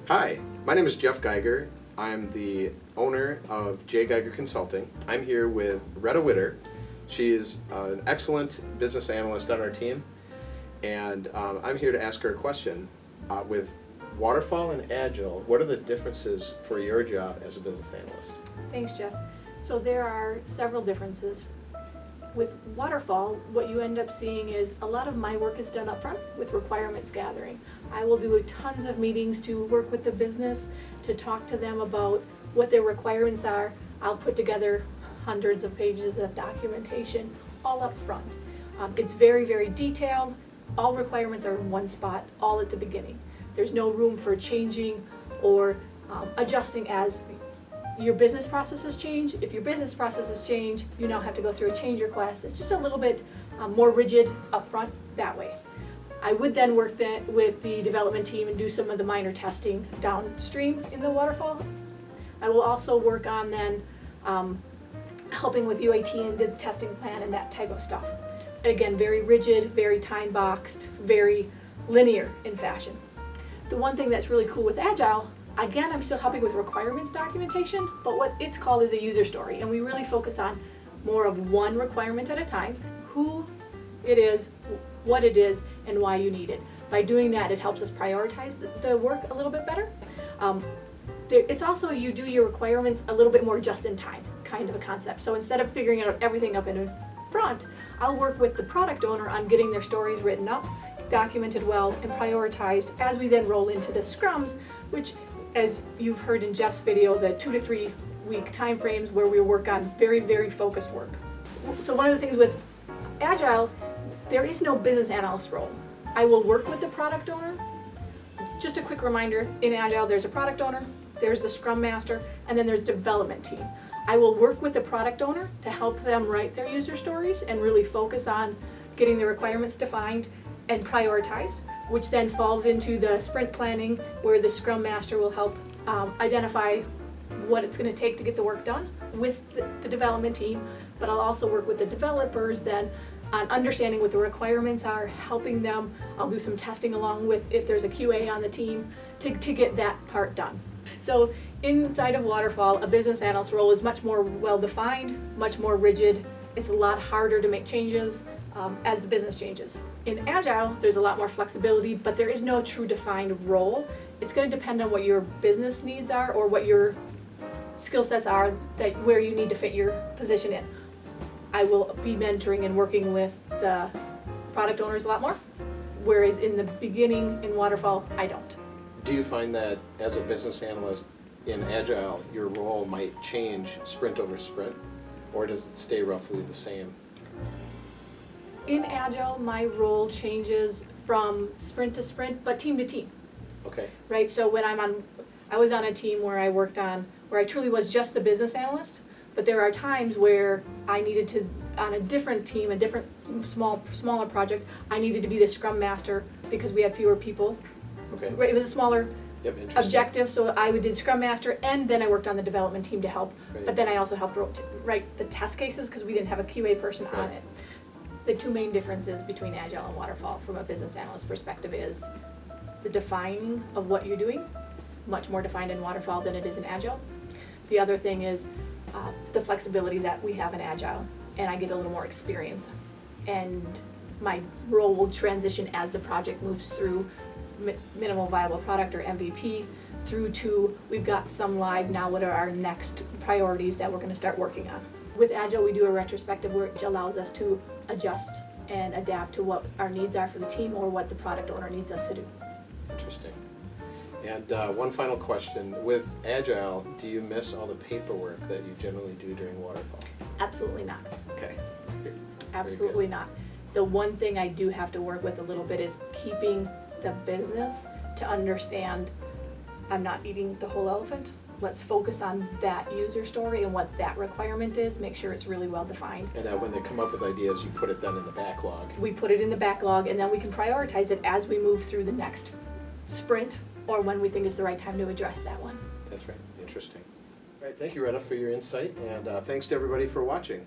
Hi, my name is J.Geiger. I'm the owner of J.Geiger Consulting. I'm here with Retta Witter. She is an excellent business analyst on our team, and I'm here to ask her a question. With Waterfall and Agile, what are the differences for your job as a business analyst? Thanks, Jeff. So there are several differences. With Waterfall, what you end up seeing is a lot of my work is done up front with requirements gathering. I will do tons of meetings to work with the business, to talk to them about what their requirements are. I'll put together hundreds of pages of documentation all up front. It's very, very detailed. All requirements are in one spot, all at the beginning. There's no room for changing or adjusting as your business processes change. If your business processes change, you now have to go through a change request. It's just a little bit more rigid up front that way. I would then work with the development team and do some of the minor testing downstream in the waterfall. I will also work on then helping with UAT and the testing plan and that type of stuff. And again, very rigid, very time boxed, very linear in fashion. The one thing that's really cool with Agile, again, I'm still helping with requirements documentation, but what it's called is a user story, and we really focus on more of one requirement at a time, who it is, what it is, and why you need it. By doing that, it helps us prioritize the work a little bit better. It's also, you do your requirements a little bit more just in time, kind of a concept. So instead of figuring out everything up in front, I'll work with the product owner on getting their stories written up, documented well, and prioritized as we then roll into the scrums, which, as you've heard in Jeff's video, the 2 to 3 week time frames where we work on very, very focused work. So one of the things with Agile, there is no business analyst role. I will work with the product owner. Just a quick reminder, in Agile there's a product owner, there's the scrum master, and then there's development team. I will work with the product owner to help them write their user stories and really focus on getting the requirements defined and prioritized, which then falls into the sprint planning where the scrum master will help identify what it's going to take to get the work done with the development team. But I'll also work with the developers then on understanding what the requirements are, helping them. I'll do some testing along with if there's a QA on the team to get that part done. So inside of Waterfall, a business analyst role is much more well-defined, much more rigid. It's a lot harder to make changes as the business changes. In Agile, there's a lot more flexibility, but there is no true defined role. It's going to depend on what your business needs are or what your skill sets are, where you need to fit your position in. I will be mentoring and working with the product owners a lot more, whereas in the beginning in Waterfall, I don't. Do you find that as a business analyst in Agile, your role might change sprint over sprint, or does it stay roughly the same? In Agile, my role changes from sprint to sprint, but team to team. Okay. Right, so when I was on a team where I truly was just the business analyst, but there are times where I needed to, on a different team, a different smaller project, I needed to be the scrum master because we had fewer people. Okay. Right, it was a smaller objective, so I did scrum master, and then I worked on the development team to help. Right. But then I also helped write the test cases because we didn't have a QA person on it. The two main differences between Agile and Waterfall from a business analyst perspective is the defining of what you're doing, much more defined in Waterfall than it is in Agile. The other thing is the flexibility that we have in Agile, and I get a little more experience. And my role will transition as the project moves through minimal viable product or MVP through to we've got some live, now what are our next priorities that we're going to start working on. With Agile, we do a retrospective which allows us to adjust and adapt to what our needs are for the team or what the product owner needs us to do. Interesting. And one final question. With Agile, do you miss all the paperwork that you generally do during Waterfall? Absolutely not. Okay. Absolutely not. The one thing I do have to work with a little bit is keeping the business to understand I'm not eating the whole elephant. Let's focus on that user story and what that requirement is, make sure it's really well defined. And that when they come up with ideas, you put it then in the backlog. We put it in the backlog, and then we can prioritize it as we move through the next sprint or when we think is the right time to address that one. That's right. Interesting. All right, thank you, Retta, for your insight, and thanks to everybody for watching.